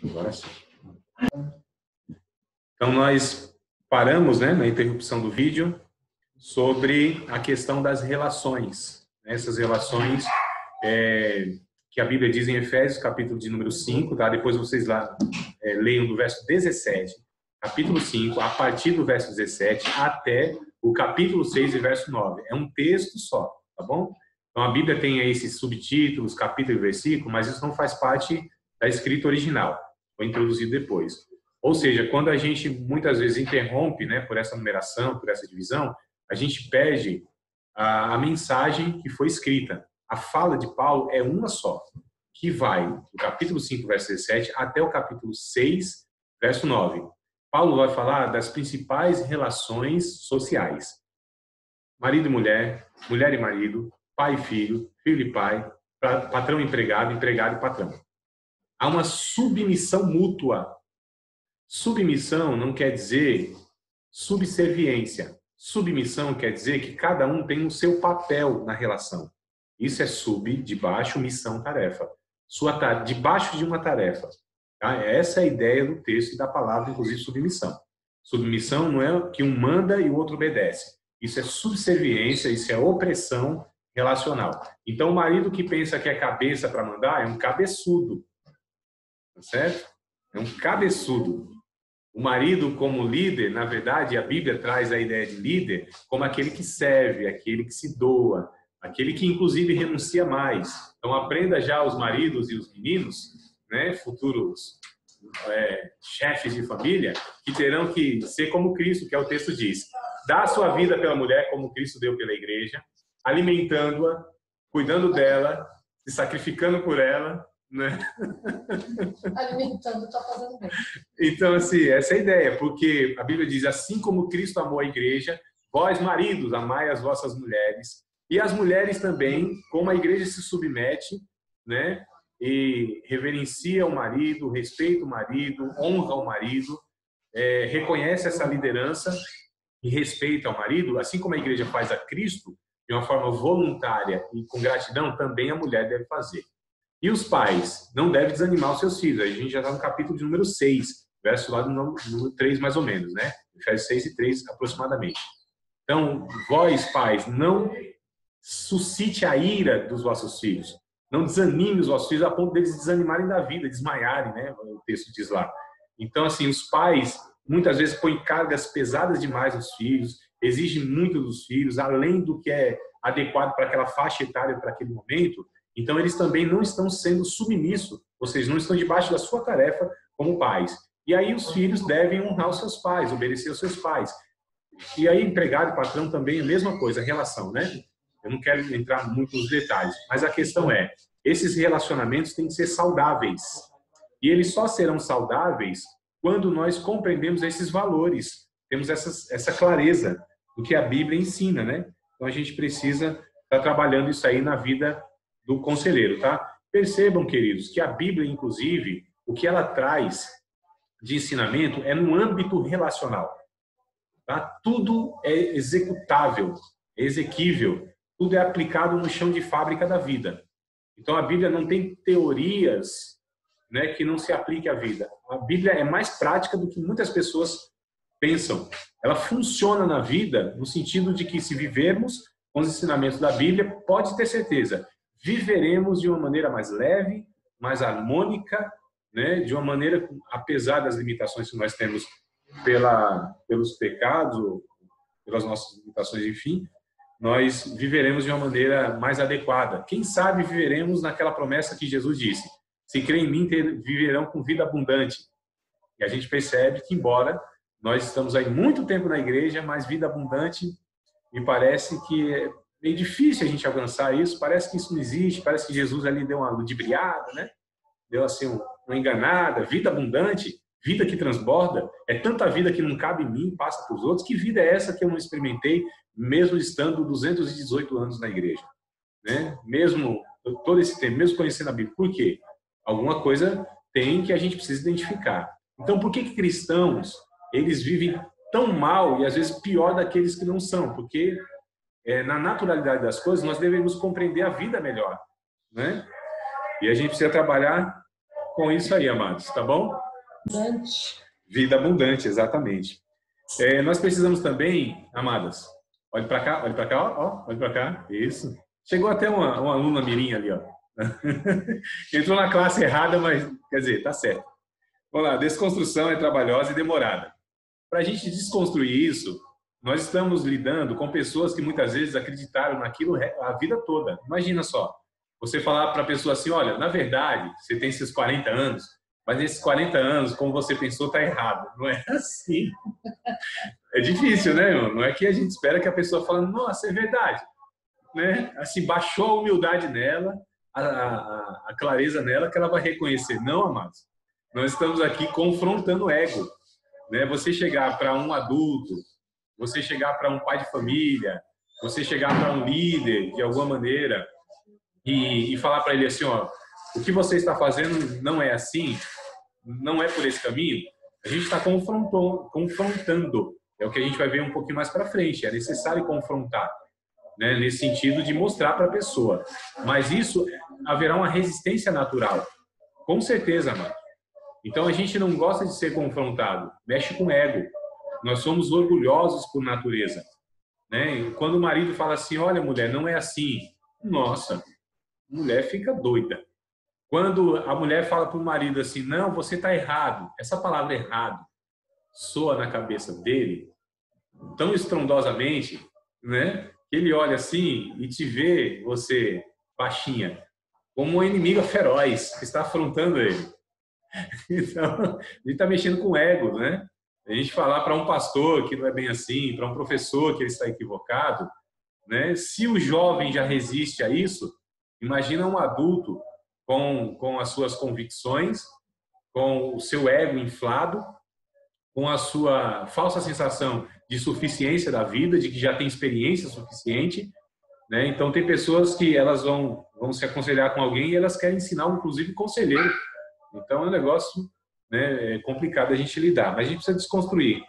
Agora sim. Então, nós paramos, né, na interrupção do vídeo sobre a questão das relações. Essas relações que a Bíblia diz em Efésios, capítulo de número 5, tá? Depois vocês lá leiam do verso 17, capítulo 5, a partir do verso 17 até o capítulo 6 e verso 9. É um texto só, tá bom? Então, a Bíblia tem aí esses subtítulos, capítulo e versículo, mas isso não faz parte da escrita original. Foi introduzido depois. Ou seja, quando a gente muitas vezes interrompe, né, por essa numeração, por essa divisão, a gente perde a mensagem que foi escrita. A fala de Paulo é uma só, que vai do capítulo 5, verso 17, até o capítulo 6, verso 9. Paulo vai falar das principais relações sociais. Marido e mulher, mulher e marido, pai e filho, filho e pai, patrão e empregado, empregado e patrão. Há uma submissão mútua. Submissão não quer dizer subserviência. Submissão quer dizer que cada um tem o seu papel na relação. Isso é sub, de baixo, missão, tarefa. Debaixo de uma tarefa. Tá? Essa é a ideia do texto e da palavra, inclusive, submissão. Submissão não é que um manda e o outro obedece. Isso é subserviência, isso é opressão relacional. Então, o marido que pensa que é cabeça para mandar é um cabeçudo. Tá certo? É um cabeçudo. O marido, como líder, na verdade, a Bíblia traz a ideia de líder como aquele que serve, aquele que se doa, aquele que, inclusive, renuncia mais. Então, aprenda já os maridos e os meninos, né, futuros chefes de família, que terão que ser como Cristo, que é o texto diz. Dá a sua vida pela mulher como Cristo deu pela igreja, alimentando-a, cuidando dela, se sacrificando por ela, né? Alimentando, está fazendo bem. Então, assim, essa é a ideia, porque a Bíblia diz, assim como Cristo amou a igreja, vós, maridos, amai as vossas mulheres, e as mulheres também, como a igreja se submete, né, e reverencia o marido, respeita o marido, honra o marido, reconhece essa liderança e respeita o marido, assim como a igreja faz a Cristo, de uma forma voluntária e com gratidão, também a mulher deve fazer. E os pais não devem desanimar os seus filhos. A gente já está no capítulo de número 6, verso lá do número 3, mais ou menos, né? Efésios 6 e 3, aproximadamente. Então, vós, pais, não suscite a ira dos vossos filhos. Não desanime os vossos filhos a ponto deles desanimarem da vida, desmaiarem, né? O texto diz lá. Então, assim, os pais muitas vezes põem cargas pesadas demais nos filhos, exigem muito dos filhos, além do que é adequado para aquela faixa etária, para aquele momento. Então, eles também não estão sendo submissos, ou seja, não estão debaixo da sua tarefa como pais. E aí os filhos devem honrar os seus pais, obedecer aos seus pais. E aí empregado e patrão também é a mesma coisa, a relação, né? Eu não quero entrar muito nos detalhes, mas a questão é, esses relacionamentos têm que ser saudáveis. E eles só serão saudáveis quando nós compreendemos esses valores, temos essa clareza do que a Bíblia ensina, né? Então a gente precisa estar trabalhando isso aí na vida do conselheiro, tá? Percebam, queridos, que a Bíblia, inclusive, o que ela traz de ensinamento é no âmbito relacional. Tá? Tudo é executável, é exequível, tudo é aplicado no chão de fábrica da vida. Então a Bíblia não tem teorias, né, que não se aplique à vida. A Bíblia é mais prática do que muitas pessoas pensam. Ela funciona na vida no sentido de que se vivermos com os ensinamentos da Bíblia, pode ter certeza, viveremos de uma maneira mais leve, mais harmônica, né, de uma maneira, apesar das limitações que nós temos pelos pecados, pelas nossas limitações, enfim, nós viveremos de uma maneira mais adequada. Quem sabe viveremos naquela promessa que Jesus disse, se crê em mim, viverão com vida abundante. E a gente percebe que, embora nós estamos aí muito tempo na igreja, mas vida abundante, me parece que é meio difícil a gente alcançar isso, parece que isso não existe, parece que Jesus ali deu uma ludibriada, né? Deu assim uma enganada, vida abundante, vida que transborda, é tanta vida que não cabe em mim, passa para os outros, que vida é essa que eu não experimentei, mesmo estando 218 anos na igreja? Né? Mesmo todo esse tempo, mesmo conhecendo a Bíblia. Por quê? Alguma coisa tem que a gente precisa identificar. Então, por que cristãos, eles vivem tão mal e às vezes pior daqueles que não são? Porque na naturalidade das coisas, nós devemos compreender a vida melhor, né? E a gente precisa trabalhar com isso aí, amados, tá bom? Abundante. Vida abundante, exatamente. Nós precisamos também, amadas, olhe para cá, ó, olhe para cá, isso. Chegou até uma aluna mirim ali, ó. Entrou na classe errada, mas, quer dizer, tá certo. Vamos lá, desconstrução é trabalhosa e demorada. Para a gente desconstruir isso, nós estamos lidando com pessoas que muitas vezes acreditaram naquilo a vida toda. Imagina só, você falar para a pessoa assim, olha, na verdade, você tem esses 40 anos, mas nesses 40 anos, como você pensou, está errado. Não é assim. É difícil, né, irmão? Não é que a gente espera que a pessoa fale, nossa, é verdade. Né? Assim, baixou a humildade nela, a clareza nela, que ela vai reconhecer. Não, amados. Nós estamos aqui confrontando o ego. Né? Você chegar para um adulto, você chegar para um pai de família, você chegar para um líder, de alguma maneira, e falar para ele assim, ó, o que você está fazendo não é assim, não é por esse caminho, a gente está confrontando. É o que a gente vai ver um pouquinho mais para frente. É necessário confrontar, né? Nesse sentido de mostrar para a pessoa. Mas isso haverá uma resistência natural. Com certeza, mano. Então a gente não gosta de ser confrontado. Mexe com o ego. Nós somos orgulhosos por natureza. Né? E quando o marido fala assim, olha, mulher, não é assim. Nossa, a mulher fica doida. Quando a mulher fala para o marido assim, não, você está errado. Essa palavra errado soa na cabeça dele tão estrondosamente, né? Que ele olha assim e te vê, você, baixinha, como uma inimiga feroz que está afrontando ele. Então, a gente está mexendo com o ego, né? A gente falar para um pastor que não é bem assim, para um professor que ele está equivocado, né? Se o jovem já resiste a isso, imagina um adulto com as suas convicções, com o seu ego inflado, com a sua falsa sensação de suficiência da vida, de que já tem experiência suficiente, né? Então tem pessoas que elas vão se aconselhar com alguém e elas querem ensinar, inclusive, conselheiro. Então é um negócio, né, complicado a gente lidar, mas a gente precisa desconstruir.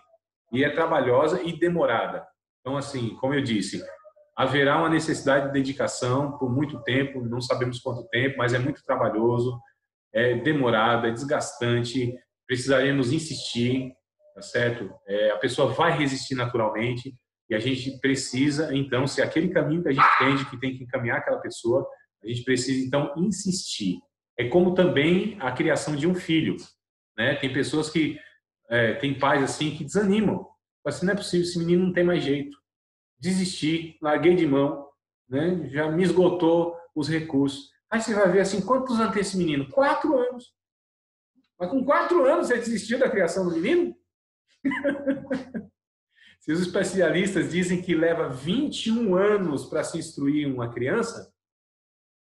E é trabalhosa e demorada. Então, assim, como eu disse, haverá uma necessidade de dedicação por muito tempo, não sabemos quanto tempo, mas é muito trabalhoso, é demorado, é desgastante, precisaremos insistir, tá certo? A pessoa vai resistir naturalmente e a gente precisa, então, se aquele caminho que a gente entende que tem que encaminhar aquela pessoa, a gente precisa, então, insistir. É como também a criação de um filho, né? Tem pessoas que, tem pais assim que desanimam. Assim, não é possível, esse menino não tem mais jeito. Desisti, larguei de mão, né? Já me esgotou os recursos. Aí você vai ver assim, quantos anos tem esse menino? 4 anos. Mas com 4 anos você desistiu da criação do menino? Se os especialistas dizem que leva 21 anos para se instruir uma criança,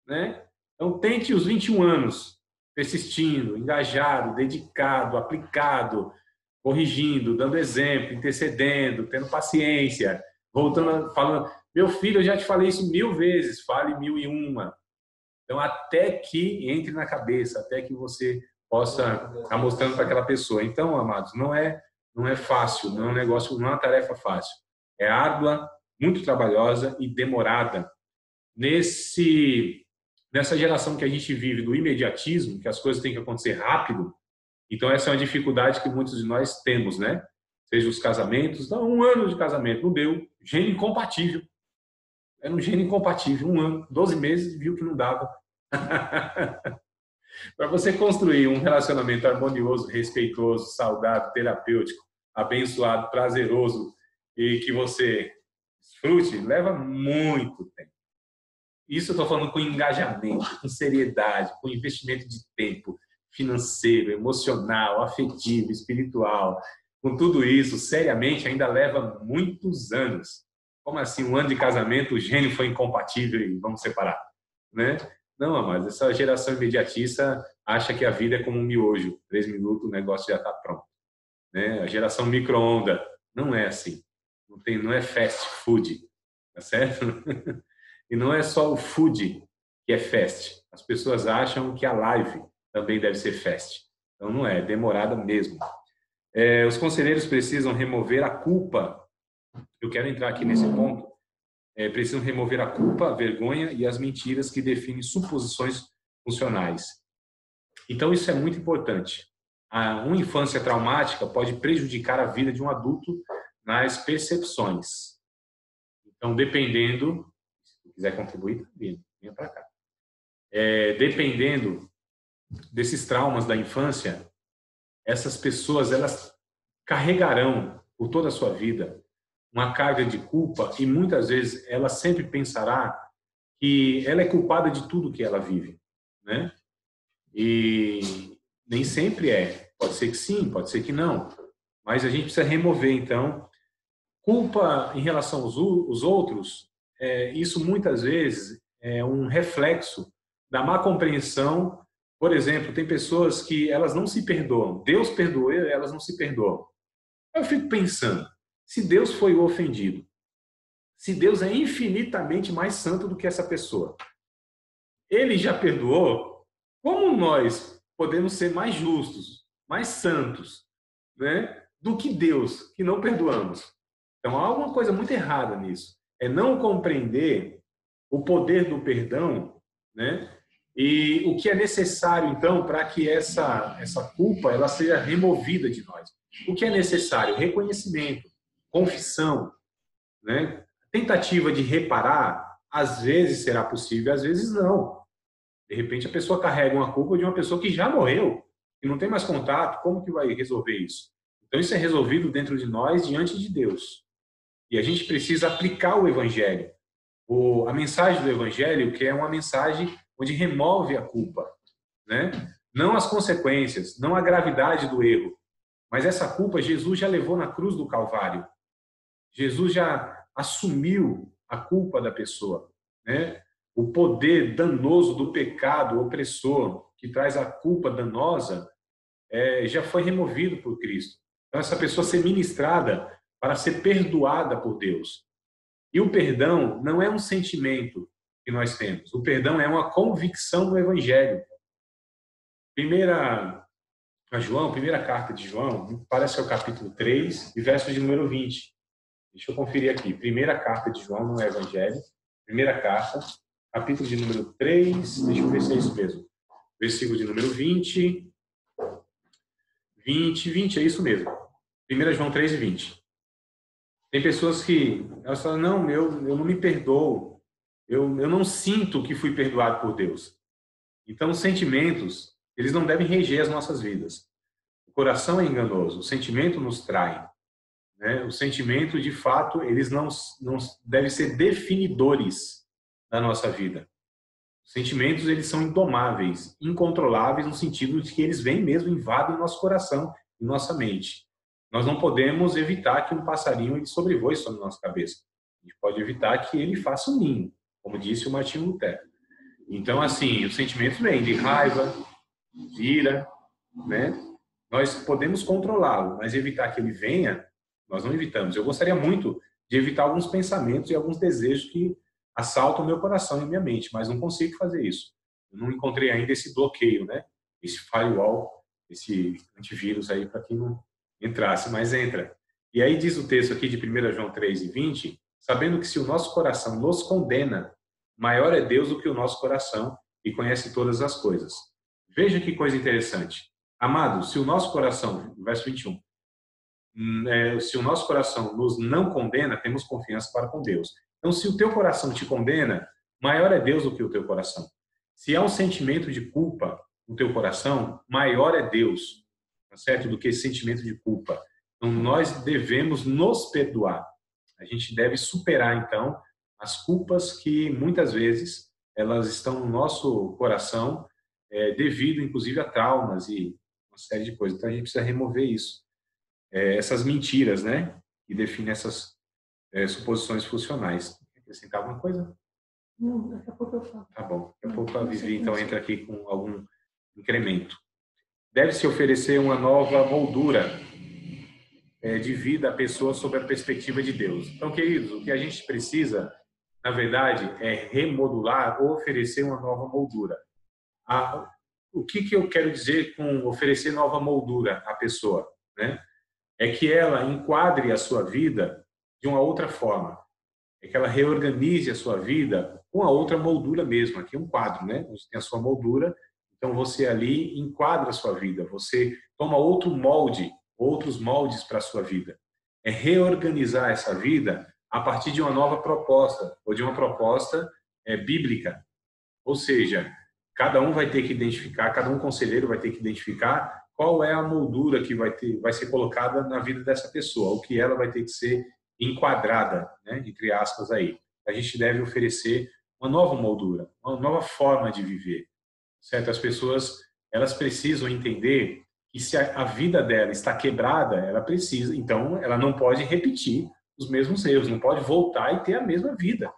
né? Então tente os 21 anos persistindo, engajado, dedicado, aplicado, corrigindo, dando exemplo, intercedendo, tendo paciência, voltando, falando, meu filho, eu já te falei isso 1000 vezes, fale 1001. Então, até que entre na cabeça, até que você possa estar mostrando para aquela pessoa. Então, amados, não é fácil, não é um negócio, não é uma tarefa fácil. É árdua, muito trabalhosa e demorada. Nessa geração que a gente vive do imediatismo, que as coisas têm que acontecer rápido, então essa é uma dificuldade que muitos de nós temos, né? Seja os casamentos, não, 1 ano de casamento, não deu, gênio incompatível. Era um gênio incompatível, 1 ano, 12 meses, viu que não dava. Para você construir um relacionamento harmonioso, respeitoso, saudável, terapêutico, abençoado, prazeroso e que você desfrute, leva muito tempo. Isso eu estou falando com engajamento, com seriedade, com investimento de tempo financeiro, emocional, afetivo, espiritual. Com tudo isso, seriamente, ainda leva muitos anos. Como assim, 1 ano de casamento, o gênio foi incompatível e vamos separar, né? Não, mas essa geração imediatista acha que a vida é como um miojo. 3 minutos, o negócio já está pronto. Né? A geração micro-onda não é assim. Não é fast food, tá certo? E não é só o food que é fast. As pessoas acham que a live também deve ser fast. Então não é demorada mesmo. Os conselheiros precisam remover a culpa. Eu quero entrar aqui nesse ponto. Precisam remover a culpa, a vergonha e as mentiras que definem suposições funcionais. Então, isso é muito importante. Uma infância traumática pode prejudicar a vida de um adulto nas percepções. Então, dependendo, se quiser contribuir, venha para cá. Dependendo desses traumas da infância, essas pessoas elas carregarão por toda a sua vida uma carga de culpa e muitas vezes ela sempre pensará que ela é culpada de tudo que ela vive, né? E nem sempre é. Pode ser que sim, pode ser que não. Mas a gente precisa remover, então, culpa em relação aos outros. Isso muitas vezes é um reflexo da má compreensão. Por exemplo, tem pessoas que elas não se perdoam. Deus perdoou, elas não se perdoam. Eu fico pensando, se Deus foi o ofendido, se Deus é infinitamente mais santo do que essa pessoa, ele já perdoou, como nós podemos ser mais justos, mais santos, né, do que Deus, que não perdoamos? Então, há alguma coisa muito errada nisso. É não compreender o poder do perdão, né? E o que é necessário, então, para que essa culpa ela seja removida de nós. O que é necessário? Reconhecimento, confissão, né? Tentativa de reparar, às vezes será possível, às vezes não. De repente, a pessoa carrega uma culpa de uma pessoa que já morreu, e não tem mais contato, como que vai resolver isso? Então, isso é resolvido dentro de nós, diante de Deus. E a gente precisa aplicar o Evangelho. A mensagem do Evangelho, que é uma mensagem onde remove a culpa, né? Não as consequências, não a gravidade do erro, mas essa culpa Jesus já levou na cruz do Calvário. Jesus já assumiu a culpa da pessoa, né? O poder danoso do pecado opressor, que traz a culpa danosa, já foi removido por Cristo. Então, essa pessoa ser ministrada para ser perdoada por Deus. E o perdão não é um sentimento que nós temos. O perdão é uma convicção no Evangelho. Primeira carta de João, parece que é o capítulo 3 e verso de número 20. Deixa eu conferir aqui. Primeira carta de João no Evangelho. Primeira carta, capítulo de número 3. Deixa eu ver se é isso mesmo. Versículo de número 20. 20, é isso mesmo. 1 João 3 e 20. Tem pessoas que elas falam, não, eu não me perdoo. Eu não sinto que fui perdoado por Deus. Então, os sentimentos, eles não devem reger as nossas vidas. O coração é enganoso, o sentimento nos trai. Né? O sentimento, de fato, eles não devem ser definidores da nossa vida. Os sentimentos, eles são indomáveis, incontroláveis, no sentido de que eles vêm mesmo, invadem o nosso coração e nossa mente. Nós não podemos evitar que um passarinho ele sobrevoe sobre a nossa cabeça. A gente pode evitar que ele faça um ninho, como disse o Martinho Lutero. Então, assim, os sentimentos vêm de raiva, de ira, né? Nós podemos controlá-lo, mas evitar que ele venha, nós não evitamos. Eu gostaria muito de evitar alguns pensamentos e alguns desejos que assaltam o meu coração e minha mente, mas não consigo fazer isso. Eu não encontrei ainda esse bloqueio, né? Esse firewall, esse antivírus aí para que não entrasse, mas entra. E aí diz o texto aqui de 1 João 3 e 20, sabendo que se o nosso coração nos condena, maior é Deus do que o nosso coração e conhece todas as coisas. Veja que coisa interessante. Amados, se o nosso coração, verso 21, se o nosso coração nos não condena, temos confiança para com Deus. Então, se o teu coração te condena, maior é Deus do que o teu coração. Se há um sentimento de culpa no teu coração, maior é Deus, tá certo? Do que esse sentimento de culpa. Então, nós devemos nos perdoar. A gente deve superar, então, as culpas que, muitas vezes, elas estão no nosso coração, devido, inclusive, a traumas e uma série de coisas. Então, a gente precisa remover isso. Essas mentiras, né? Que definem essas suposições funcionais. Quer acrescentar alguma coisa? Não, daqui a pouco eu falo. Tá bom. Daqui a pouco a Vivi, então, entra aqui com algum incremento. Deve-se oferecer uma nova moldura de vida à pessoa sob a perspectiva de Deus. Então, queridos, o que a gente precisa, na verdade, é remodular ou oferecer uma nova moldura. O que eu quero dizer com oferecer nova moldura à pessoa, né? É que ela enquadre a sua vida de uma outra forma. É que ela reorganize a sua vida com a outra moldura mesmo. Aqui é um quadro, né? Onde tem a sua moldura. Então você ali enquadra a sua vida, você toma outro molde, outros moldes para a sua vida. É reorganizar essa vida a partir de uma nova proposta, ou de uma proposta bíblica. Ou seja, cada um vai ter que identificar, cada um conselheiro vai ter que identificar qual é a moldura que vai ser colocada na vida dessa pessoa, o que ela vai ter que ser enquadrada, né, entre aspas aí. A gente deve oferecer uma nova moldura, uma nova forma de viver, certo? As pessoas, elas precisam entender que se a vida dela está quebrada, ela precisa, então ela não pode repetir os mesmos erros, não pode voltar e ter a mesma vida,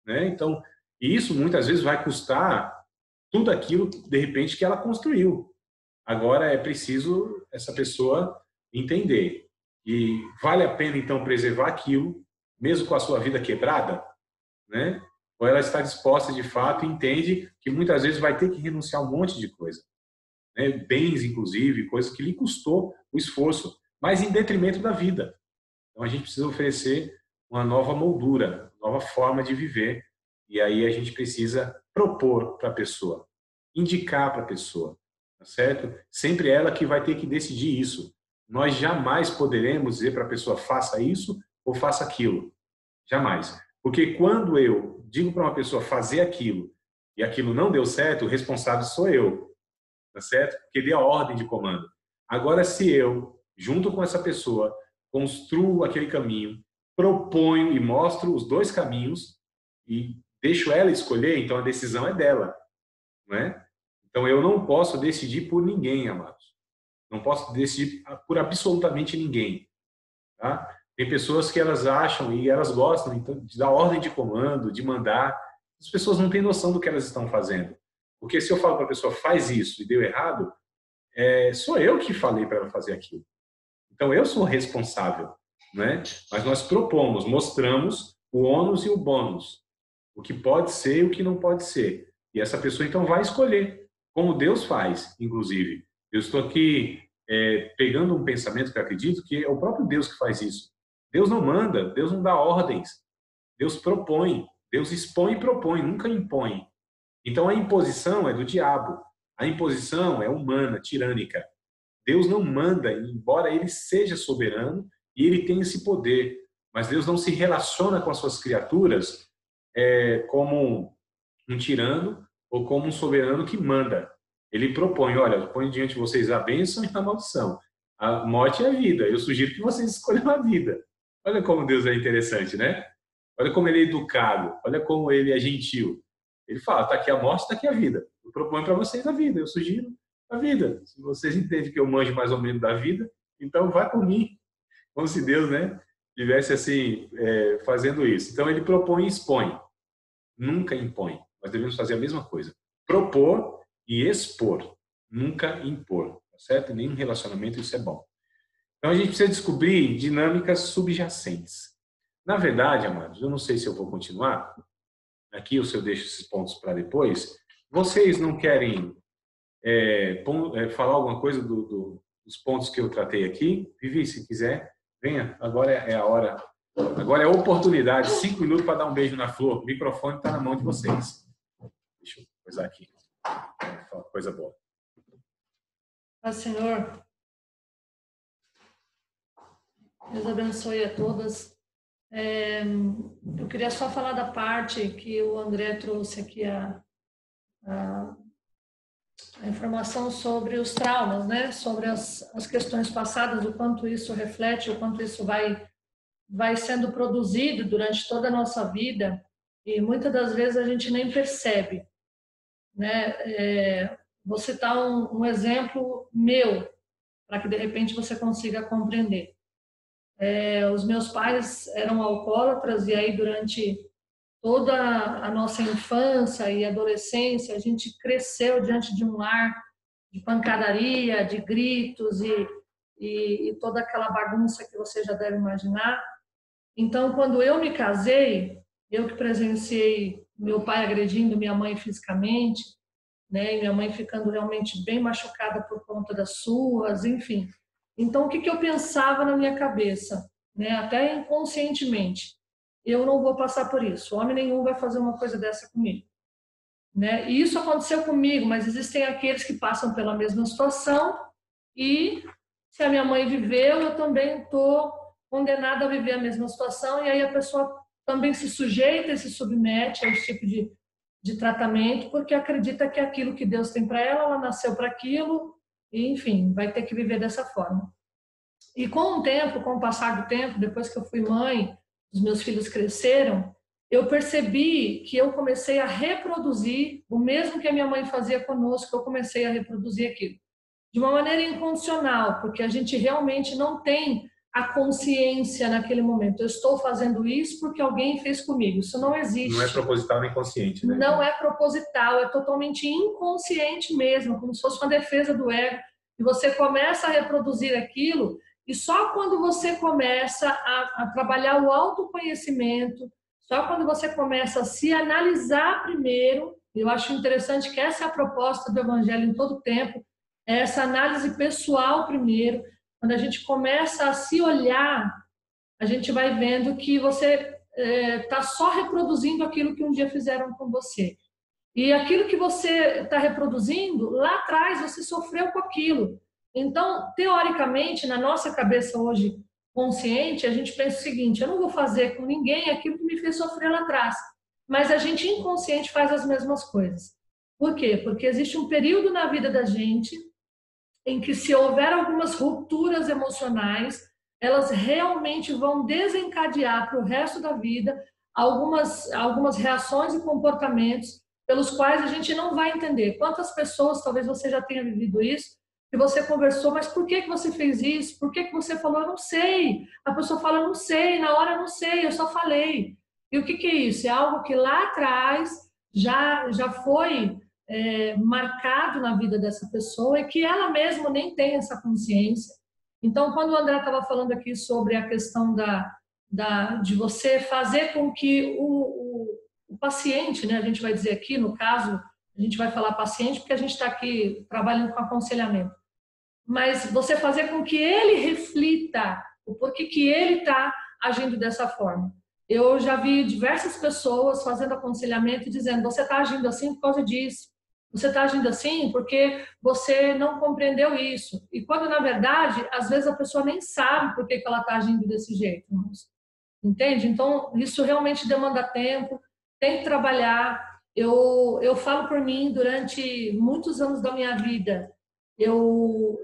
né? Então, isso muitas vezes vai custar tudo aquilo, de repente, que ela construiu. Agora é preciso essa pessoa entender e vale a pena então preservar aquilo, mesmo com a sua vida quebrada, né? Ou ela está disposta de fato e entende que muitas vezes vai ter que renunciar a um monte de coisa, né? Bens inclusive, coisas que lhe custou o esforço, mas em detrimento da vida. Então a gente precisa oferecer uma nova moldura, nova forma de viver, e aí a gente precisa propor para a pessoa, indicar para a pessoa, tá certo? Sempre ela que vai ter que decidir isso. Nós jamais poderemos dizer para a pessoa faça isso ou faça aquilo. Jamais. Porque quando eu digo para uma pessoa fazer aquilo e aquilo não deu certo, o responsável sou eu, tá certo? Porque dei a ordem de comando. Agora, se eu, junto com essa pessoa, construo aquele caminho, proponho e mostro os dois caminhos e deixo ela escolher, então a decisão é dela, não é? Então eu não posso decidir por ninguém, amados. Não posso decidir por absolutamente ninguém, tá? Tem pessoas que elas acham e elas gostam então, de dar ordem de comando, de mandar. As pessoas não têm noção do que elas estão fazendo. Porque se eu falo para a pessoa faz isso e deu errado, sou eu que falei para ela fazer aquilo. Então eu sou responsável, né? Mas nós propomos, mostramos o ônus e o bônus, o que pode ser e o que não pode ser. E essa pessoa então vai escolher, como Deus faz, inclusive. Eu estou aqui pegando um pensamento que eu acredito que é o próprio Deus que faz isso. Deus não manda, Deus não dá ordens. Deus propõe, Deus expõe e propõe, nunca impõe. Então a imposição é do diabo. A imposição é humana, tirânica. Deus não manda, embora ele seja soberano e ele tenha esse poder, mas Deus não se relaciona com as suas criaturas como um tirano ou como um soberano que manda. Ele propõe, olha, eu ponho diante de vocês a bênção e a maldição. A morte e a vida. Eu sugiro que vocês escolham a vida. Olha como Deus é interessante, né? Olha como ele é educado. Olha como ele é gentil. Ele fala, está aqui a morte, está aqui a vida. Eu proponho para vocês a vida. Eu sugiro a vida. Se vocês entendem que eu manjo mais ou menos da vida, então vai por mim. Como se Deus, né, estivesse assim, fazendo isso. Então ele propõe e expõe. Nunca impõe. Nós devemos fazer a mesma coisa. Propor e expor. Nunca impor. Tá certo? Em nenhum relacionamento isso é bom. Então a gente precisa descobrir dinâmicas subjacentes. Na verdade, amados, eu não sei se eu vou continuar aqui ou se eu deixo esses pontos para depois. Vocês não querem falar alguma coisa dos pontos que eu tratei aqui? Vivi, se quiser, venha. Agora é a hora. Agora é a oportunidade. 5 minutos para dar um beijo na flor. O microfone está na mão de vocês. Deixa eu coisar aqui. Coisa boa. Senhor, Deus abençoe a todas. Eu queria só falar da parte que o André trouxe aqui, a informação sobre os traumas, né? Sobre as questões passadas, o quanto isso reflete, o quanto isso vai sendo produzido durante toda a nossa vida e muitas das vezes a gente nem percebe, né? Vou citar um exemplo meu, para que de repente você consiga compreender. Os meus pais eram alcoólatras e aí durante toda a nossa infância e adolescência a gente cresceu diante de um lar de pancadaria, de gritos e toda aquela bagunça que você já deve imaginar. Então, quando eu me casei, eu que presenciei meu pai agredindo minha mãe fisicamente, né, e minha mãe ficando realmente bem machucada por conta das surras, enfim. Então, o que eu pensava na minha cabeça, né, até inconscientemente? Eu não vou passar por isso. Homem nenhum vai fazer uma coisa dessa comigo. né? E isso aconteceu comigo, mas existem aqueles que passam pela mesma situação e se a minha mãe viveu, eu também estou condenada a viver a mesma situação e aí a pessoa também se sujeita e se submete a esse tipo de tratamento porque acredita que é aquilo que Deus tem para ela, ela nasceu para aquilo e, enfim, vai ter que viver dessa forma. E com o tempo, com o passar do tempo, depois que eu fui mãe, os meus filhos cresceram, eu percebi que eu comecei a reproduzir o mesmo que a minha mãe fazia conosco, eu comecei a reproduzir aquilo. De uma maneira incondicional, porque a gente realmente não tem a consciência naquele momento. Eu estou fazendo isso porque alguém fez comigo. Isso não existe. Não é proposital nem consciente, né? Não é proposital, é totalmente inconsciente mesmo, como se fosse uma defesa do ego. E você começa a reproduzir aquilo e só quando você começa a trabalhar o autoconhecimento, só quando você começa a se analisar primeiro, eu acho interessante que essa é a proposta do Evangelho em todo tempo, é essa análise pessoal primeiro. Quando a gente começa a se olhar, a gente vai vendo que você está só reproduzindo aquilo que um dia fizeram com você. E aquilo que você está reproduzindo, lá atrás você sofreu com aquilo. Então, teoricamente, na nossa cabeça hoje consciente, a gente pensa o seguinte: eu não vou fazer com ninguém aquilo que me fez sofrer lá atrás. Mas a gente inconsciente faz as mesmas coisas. Por quê? Porque existe um período na vida da gente em que, se houver algumas rupturas emocionais, elas realmente vão desencadear para o resto da vida algumas reações e comportamentos pelos quais a gente não vai entender. Quantas pessoas, talvez você já tenha vivido isso, que você conversou, mas por que você fez isso? Por que você falou? Eu não sei. A pessoa fala, não sei, na hora eu não sei, eu só falei. E o que é isso? É algo que lá atrás já foi marcado na vida dessa pessoa e que ela mesma nem tem essa consciência. Então, quando o André estava falando aqui sobre a questão de você fazer com que o paciente, né, a gente vai dizer aqui, no caso, a gente vai falar paciente porque a gente está aqui trabalhando com aconselhamento, mas você fazer com que ele reflita o porquê que ele está agindo dessa forma. Eu já vi diversas pessoas fazendo aconselhamento e dizendo, você está agindo assim por causa disso. Você está agindo assim porque você não compreendeu isso. E quando, na verdade, às vezes a pessoa nem sabe por que ela está agindo desse jeito. Entende? Então, isso realmente demanda tempo, tem que trabalhar. Eu falo por mim, durante muitos anos da minha vida, eu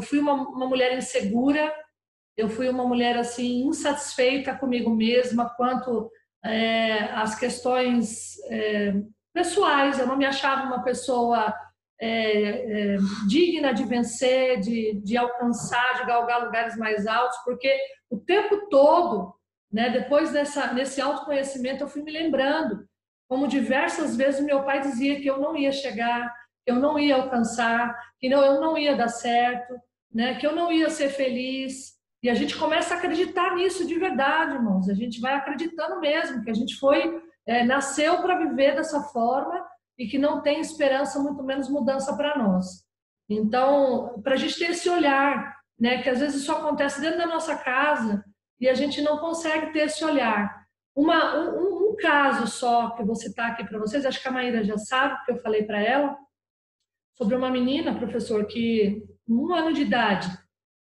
fui uma mulher insegura, eu fui uma mulher assim insatisfeita comigo mesma quanto às questões pessoais. Eu não me achava uma pessoa digna de vencer, de alcançar, de galgar lugares mais altos, porque o tempo todo, né, depois nesse autoconhecimento, eu fui me lembrando como diversas vezes meu pai dizia que eu não ia chegar, que eu não ia alcançar, que eu não ia dar certo, né, que eu não ia ser feliz. E a gente começa a acreditar nisso de verdade, irmãos. A gente vai acreditando mesmo que a gente nasceu para viver dessa forma e que não tem esperança, muito menos mudança para nós. Então, para a gente ter esse olhar, né, que às vezes isso acontece dentro da nossa casa e a gente não consegue ter esse olhar. Um caso só que eu vou citar aqui para vocês, acho que a Maíra já sabe, porque eu falei para ela, sobre uma menina, professor, que com 1 ano de idade,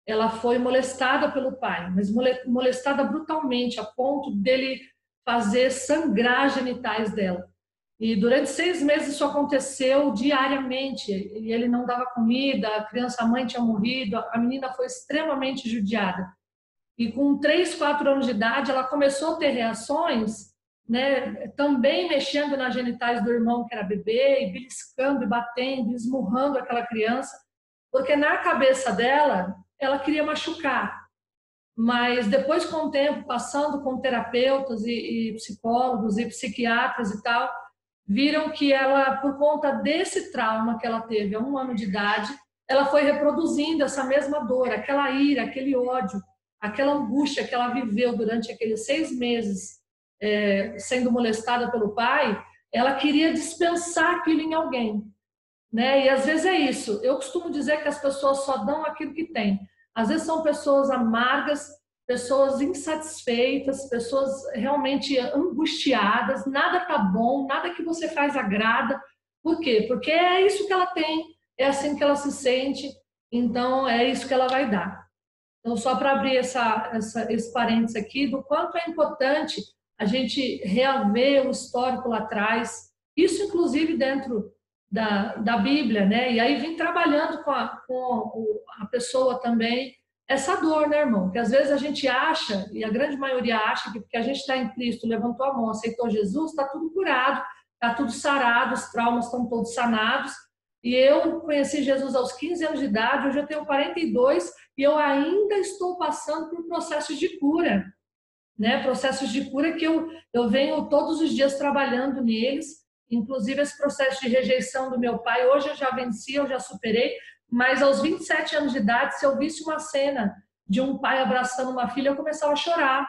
ela foi molestada pelo pai, mas molestada brutalmente, a ponto dele fazer sangrar as genitais dela. E durante 6 meses isso aconteceu diariamente, e ele não dava comida, a mãe tinha morrido, a menina foi extremamente judiada. E com 3, 4 anos de idade, ela começou a ter reações, né, também mexendo nas genitais do irmão que era bebê, e beliscando, e batendo, e esmurrando aquela criança, porque na cabeça dela, ela queria machucar. Mas depois, com o tempo, passando com terapeutas e psicólogos e psiquiatras e tal, viram que ela, por conta desse trauma que ela teve há 1 ano de idade, ela foi reproduzindo essa mesma dor, aquela ira, aquele ódio, aquela angústia que ela viveu durante aqueles 6 meses sendo molestada pelo pai. Ela queria dispensar aquilo em alguém, né? E às vezes é isso. Eu costumo dizer que as pessoas só dão aquilo que têm. Às vezes são pessoas amargas pessoas insatisfeitas, pessoas realmente angustiadas, nada tá bom, nada que você faz agrada. Por quê? Porque é isso que ela tem, é assim que ela se sente, então é isso que ela vai dar. Então, só para abrir esse parênteses aqui, do quanto é importante a gente reaver o histórico lá atrás, isso inclusive dentro da Bíblia, né? E aí vem trabalhando com a pessoa também essa dor, né, irmão? Que às vezes a gente acha, e a grande maioria acha, que porque a gente está em Cristo, levantou a mão, aceitou Jesus, está tudo curado, está tudo sarado, os traumas estão todos sanados. E eu conheci Jesus aos 15 anos de idade, hoje eu tenho 42 e eu ainda estou passando por processos de cura, né? Processos de cura que eu venho todos os dias trabalhando neles, inclusive esse processo de rejeição do meu pai, hoje eu já venci, eu já superei, mas aos 27 anos de idade, se eu visse uma cena de um pai abraçando uma filha, eu começava a chorar,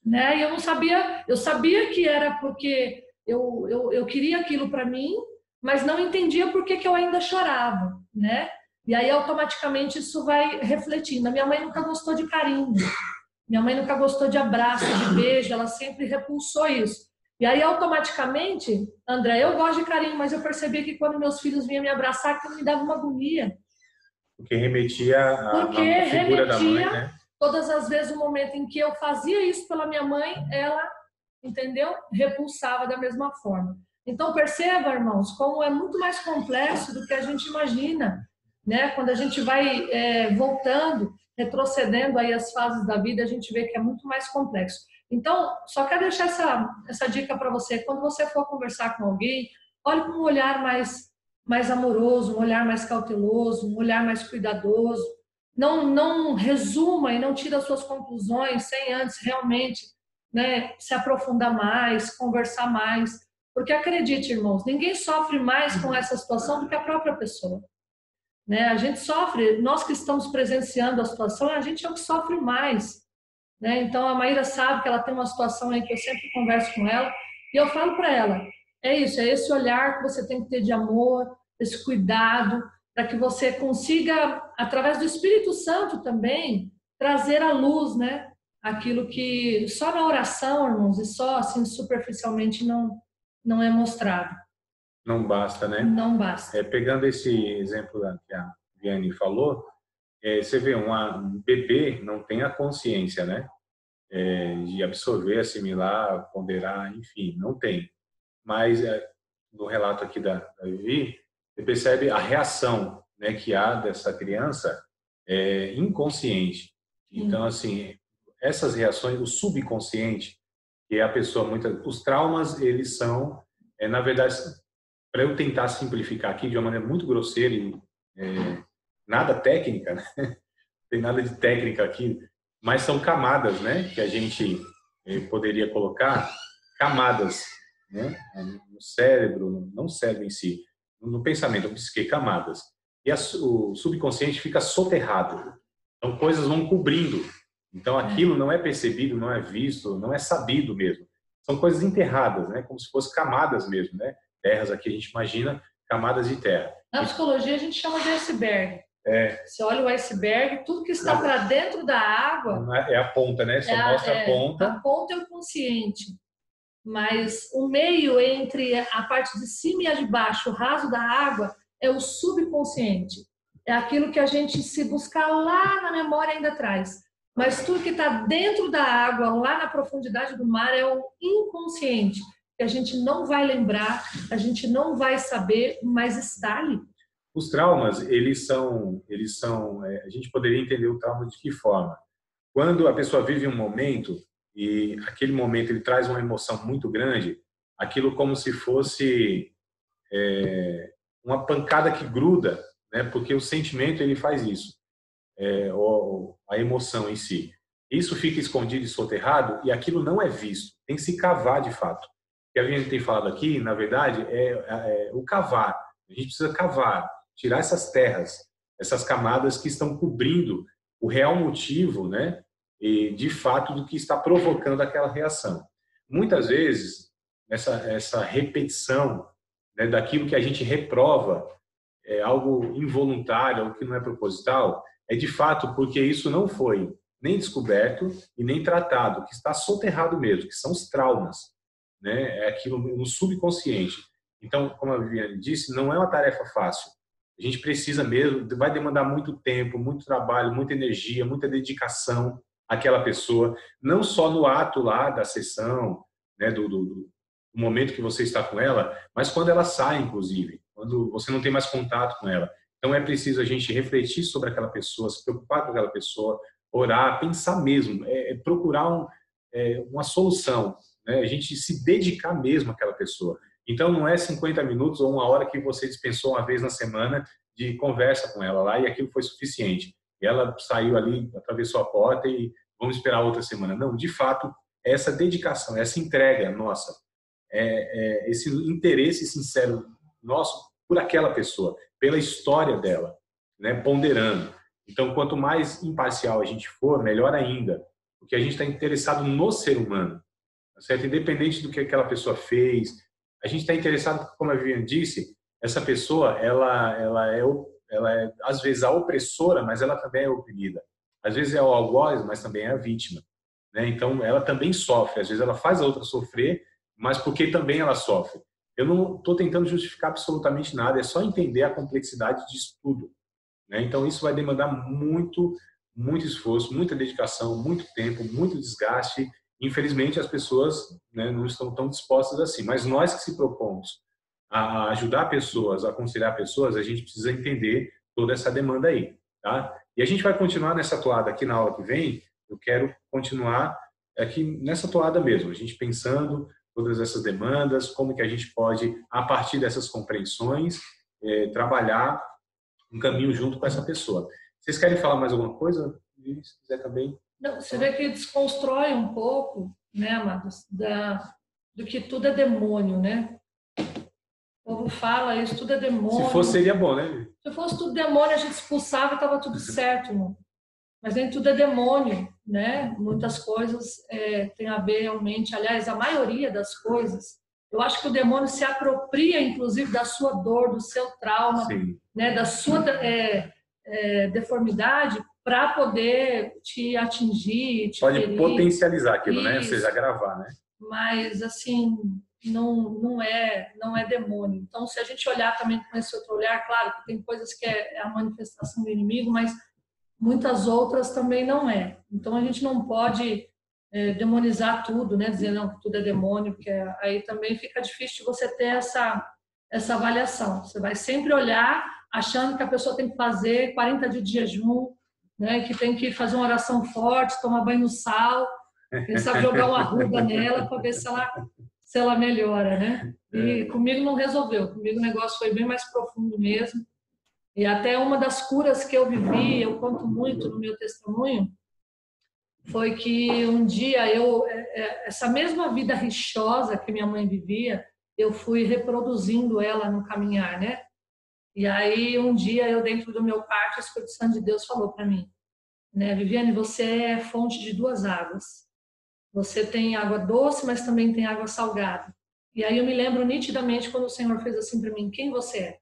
né? E eu não sabia, eu sabia que era porque eu queria aquilo para mim, mas não entendia por que eu ainda chorava, né? E aí automaticamente isso vai refletindo. A minha mãe nunca gostou de carinho, minha mãe nunca gostou de abraço, de beijo, ela sempre repulsou isso. E aí automaticamente, André, eu gosto de carinho, mas eu percebi que quando meus filhos vinham me abraçar, aquilo me dava uma agonia. Porque remetia à figura da mãe, né? Todas as vezes o momento em que eu fazia isso pela minha mãe, ela, entendeu? Repulsava da mesma forma. Então perceba, irmãos, como é muito mais complexo do que a gente imagina, né? Quando a gente vai voltando, retrocedendo aí as fases da vida, a gente vê que é muito mais complexo. Então, só quero deixar essa dica para você. Quando você for conversar com alguém, olhe com um olhar mais amoroso, um olhar mais cauteloso, um olhar mais cuidadoso. Não resuma e não tira suas conclusões sem antes realmente, né, se aprofundar mais, conversar mais. Porque acredite, irmãos, ninguém sofre mais com essa situação do que a própria pessoa. Né? A gente sofre, nós que estamos presenciando a situação, a gente é o que sofre mais. Né? Então a Maíra sabe que ela tem uma situação aí que eu sempre converso com ela e eu falo para ela, é isso, é esse olhar que você tem que ter de amor, esse cuidado, para que você consiga, através do Espírito Santo também, trazer à luz, né? Aquilo que só na oração, irmãos, e só assim superficialmente não é mostrado. Não basta, né? Não basta. Pegando esse exemplo que a Viane falou, você vê, um bebê não tem a consciência, né? De absorver, assimilar, ponderar, enfim, não tem. Mas no relato aqui da Vivi, você percebe a reação, né, que há dessa criança inconsciente. Então, assim, essas reações, o subconsciente, que é a pessoa, os traumas, eles são, na verdade, para eu tentar simplificar aqui de uma maneira muito grosseira e nada técnica, né? Não tem nada de técnica aqui, mas são camadas, né, que a gente poderia colocar, camadas, né, no cérebro, não no cérebro em si, no pensamento, no psique, camadas. E o subconsciente fica soterrado. Então, coisas vão cobrindo. Então, aquilo não é percebido, não é visto, não é sabido mesmo. São coisas enterradas, né, como se fossem camadas mesmo, né? Terras aqui a gente imagina camadas de terra. Na psicologia a gente chama de iceberg. Você olha o iceberg, tudo que está para dentro da água... É a ponta, né? Só mostra a ponta. A ponta é o consciente. Mas o meio entre a parte de cima e a de baixo, o raso da água, é o subconsciente. É aquilo que a gente, se buscar lá na memória, ainda traz. Mas tudo que está dentro da água, lá na profundidade do mar, é o inconsciente. Que a gente não vai lembrar, a gente não vai saber, mas está ali. Os traumas, eles são, a gente poderia entender o trauma de que forma? Quando a pessoa vive um momento e aquele momento ele traz uma emoção muito grande, aquilo como se fosse uma pancada que gruda, né? Porque o sentimento ele faz isso, ou a emoção em si. Isso fica escondido e soterrado e aquilo não é visto, tem que se cavar de fato. O que a gente tem falado aqui, na verdade, é o cavar. A gente precisa cavar, tirar essas terras, essas camadas que estão cobrindo o real motivo, né? E de fato do que está provocando aquela reação. Muitas vezes essa repetição, né, daquilo que a gente reprova, algo involuntário, algo que não é proposital, é de fato porque isso não foi nem descoberto e nem tratado, que está soterrado mesmo, que são os traumas, né? É aquilo no subconsciente. Então, como a Viviane disse, não é uma tarefa fácil. A gente precisa mesmo, vai demandar muito tempo, muito trabalho, muita energia, muita dedicação àquela pessoa, não só no ato lá da sessão, né, do momento que você está com ela, mas quando ela sai, inclusive, quando você não tem mais contato com ela. Então é preciso a gente refletir sobre aquela pessoa, se preocupar com aquela pessoa, orar, pensar mesmo, procurar uma solução, né? A gente se dedicar mesmo àquela pessoa. Então não é 50 minutos ou uma hora que você dispensou uma vez na semana de conversa com ela lá e aquilo foi suficiente. E ela saiu ali, atravessou a porta e vamos esperar outra semana. Não, de fato, essa dedicação, essa entrega nossa, esse interesse sincero nosso por aquela pessoa, pela história dela, né, ponderando. Então, quanto mais imparcial a gente for, melhor ainda, porque a gente está interessado no ser humano, tá certo? Independente do que aquela pessoa fez, a gente está interessado, como a Viviane disse, essa pessoa, ela é às vezes a opressora, mas ela também é oprimida. Às vezes é o algoz, mas também é a vítima, né? Então, ela também sofre. Às vezes ela faz a outra sofrer, mas porque também ela sofre. Eu não estou tentando justificar absolutamente nada, é só entender a complexidade disso tudo, né? Então, isso vai demandar muito, muito esforço, muita dedicação, muito tempo, muito desgaste. Infelizmente, as pessoas, né, não estão tão dispostas assim. Mas nós que se propomos a ajudar pessoas, a aconselhar pessoas, a gente precisa entender toda essa demanda aí, tá? E a gente vai continuar nessa toada aqui na aula que vem. Eu quero continuar aqui nessa toada mesmo, a gente pensando todas essas demandas, como que a gente pode, a partir dessas compreensões, trabalhar um caminho junto com essa pessoa. Vocês querem falar mais alguma coisa? Se quiser também. Não, você vê que desconstrói um pouco, né, amados, do que tudo é demônio, né? O povo fala isso, tudo é demônio. Se fosse, seria bom, né? Se fosse tudo demônio, a gente expulsava e estava tudo certo, irmão. Mas nem tudo é demônio, né? Muitas coisas têm a ver realmente, aliás, a maioria das coisas. Eu acho que o demônio se apropria, inclusive, da sua dor, do seu trauma, né? Da sua deformidade, para poder te atingir, te pode ferir. Potencializar aquilo, né? Ou seja, agravar, né? Mas, assim, não é demônio. Então, se a gente olhar também com esse outro olhar, claro que tem coisas que é a manifestação do inimigo, mas muitas outras também não é. Então, a gente não pode demonizar tudo, né? Dizer não, que tudo é demônio, porque aí também fica difícil de você ter essa avaliação. Você vai sempre olhar achando que a pessoa tem que fazer 40 dias de jejum, né? Que tem que fazer uma oração forte, tomar banho no sal, quem sabe jogar uma arruda nela para ver se ela melhora, né? E comigo não resolveu. Comigo o negócio foi bem mais profundo mesmo. E até uma das curas que eu vivi, eu conto muito no meu testemunho, foi que um dia essa mesma vida rixosa que minha mãe vivia, eu fui reproduzindo ela no caminhar, né? E aí um dia eu dentro do meu quarto, o Espírito Santo de Deus falou para mim, né, Viviane, você é fonte de duas águas. Você tem água doce, mas também tem água salgada. E aí eu me lembro nitidamente quando o Senhor fez assim para mim, quem você é?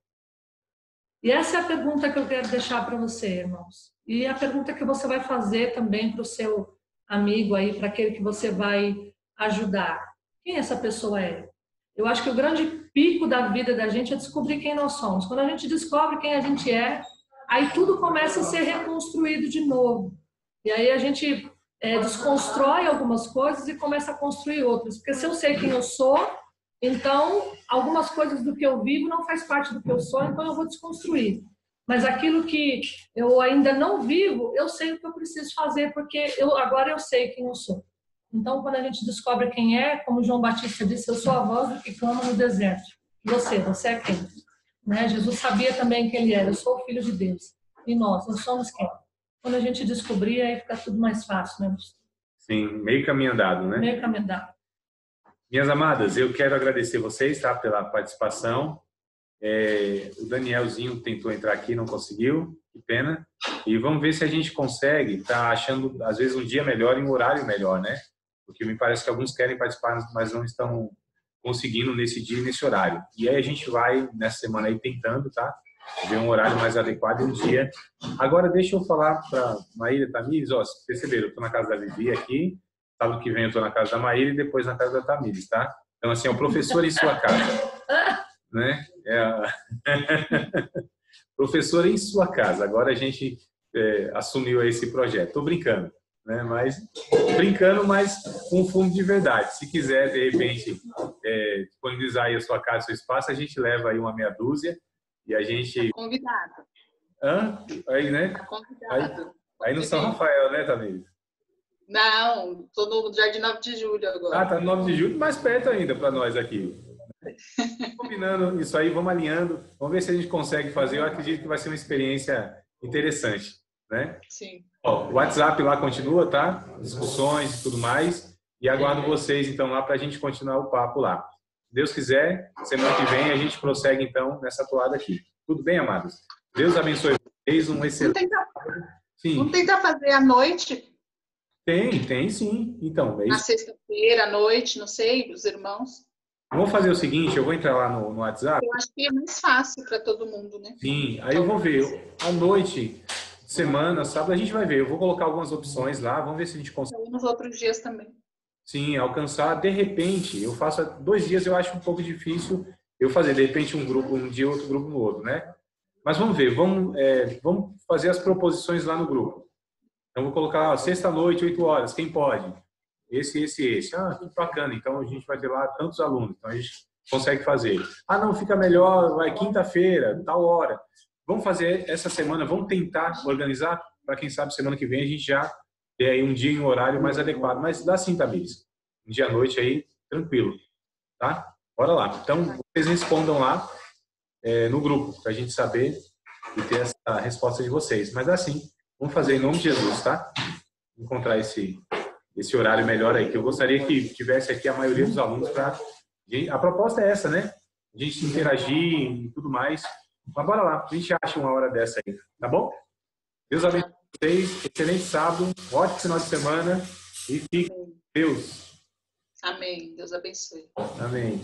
E essa é a pergunta que eu quero deixar para você, irmãos. E a pergunta que você vai fazer também para o seu amigo aí, para aquele que você vai ajudar. Quem essa pessoa é? Eu acho que o grande pico da vida da gente é descobrir quem nós somos. Quando a gente descobre quem a gente é, aí tudo começa a ser reconstruído de novo. E aí a gente desconstrói algumas coisas e começa a construir outras. Porque se eu sei quem eu sou, então algumas coisas do que eu vivo não faz parte do que eu sou, então eu vou desconstruir. Mas aquilo que eu ainda não vivo, eu sei o que eu preciso fazer, porque agora eu sei quem eu sou. Então, quando a gente descobre quem é, como João Batista disse, eu sou a voz do que clama no deserto. Você é quem? Né? Jesus sabia também quem ele era, eu sou o Filho de Deus. E nós somos quem? Quando a gente descobrir, aí fica tudo mais fácil, né? Sim, meio caminho andado, né? Meio caminho andado. Minhas amadas, eu quero agradecer vocês, tá, pela participação. O Danielzinho tentou entrar aqui, não conseguiu, que pena. E vamos ver se a gente consegue, tá achando, às vezes, um dia melhor e um horário melhor, né? Porque me parece que alguns querem participar, mas não estão conseguindo nesse dia e nesse horário. E aí a gente vai, nessa semana aí, tentando, tá? ver um horário mais adequado e um dia. Agora, deixa eu falar para Maíra e Tamires, ó, vocês perceberam, eu estou na casa da Vivi aqui, sábado que vem eu estou na casa da Maíra e depois na casa da Tamires, tá? Então, assim, é o professor em sua casa, né? Professor em sua casa. Agora a gente assumiu esse projeto. Estou brincando, né? Mas com fundo de verdade. Se quiser, de repente, disponibilizar aí a sua casa, seu espaço, a gente leva aí uma meia dúzia e a gente... Convidado. Hã? Aí, né? Convidado. Aí no São Rafael, né, Tamires? Não, estou no Jardim 9 de Julho agora. Ah, tá no 9 de julho, mais perto ainda para nós aqui. Combinando isso aí, vamos alinhando, vamos ver se a gente consegue fazer. Eu acredito que vai ser uma experiência interessante, né? Sim. Ó, o WhatsApp lá continua, tá? Discussões e tudo mais. E aguardo vocês, então, lá para a gente continuar o papo lá. Se Deus quiser, semana que vem a gente prossegue, então, nessa toada aqui. Tudo bem, amados? Deus abençoe vocês, um excelente... Vamos tentar fazer à noite? Tem sim. Então, Na sexta-feira, à noite, não sei, os irmãos. Vamos fazer o seguinte, eu vou entrar lá no WhatsApp. Eu acho que é mais fácil para todo mundo, né? Sim, aí eu vou ver. À noite, semana, sábado, a gente vai ver. Eu vou colocar algumas opções lá, vamos ver se a gente consegue. Nos outros dias também. Sim, alcançar. De repente, eu faço 2 dias, eu acho um pouco difícil eu fazer. De repente, um grupo um dia, outro grupo no outro, né? Mas vamos ver, vamos fazer as proposições lá no grupo. Então, vou colocar sexta-noite, 8 horas, quem pode? Esse. Ah, que bacana. Então, a gente vai ter lá tantos alunos. Então, a gente consegue fazer. Ah, não, fica melhor, vai quinta-feira, tal hora. Vamos fazer essa semana, vamos tentar organizar para quem sabe semana que vem a gente já ter aí um dia e um horário mais adequado. Mas dá sim, Tamires. Um dia à noite aí, tranquilo. Tá? Bora lá. Então, vocês respondam lá no grupo, para a gente saber e ter essa resposta de vocês. Mas dá sim. Vamos fazer em nome de Jesus, tá? Encontrar esse horário melhor aí, que eu gostaria que tivesse aqui a maioria dos alunos para... A proposta é essa, né? A gente interagir e tudo mais. Mas bora lá, a gente acha uma hora dessa aí, tá bom? Deus abençoe vocês, excelente sábado, ótimo final de semana e fiquem com Deus. Amém. Deus abençoe. Amém.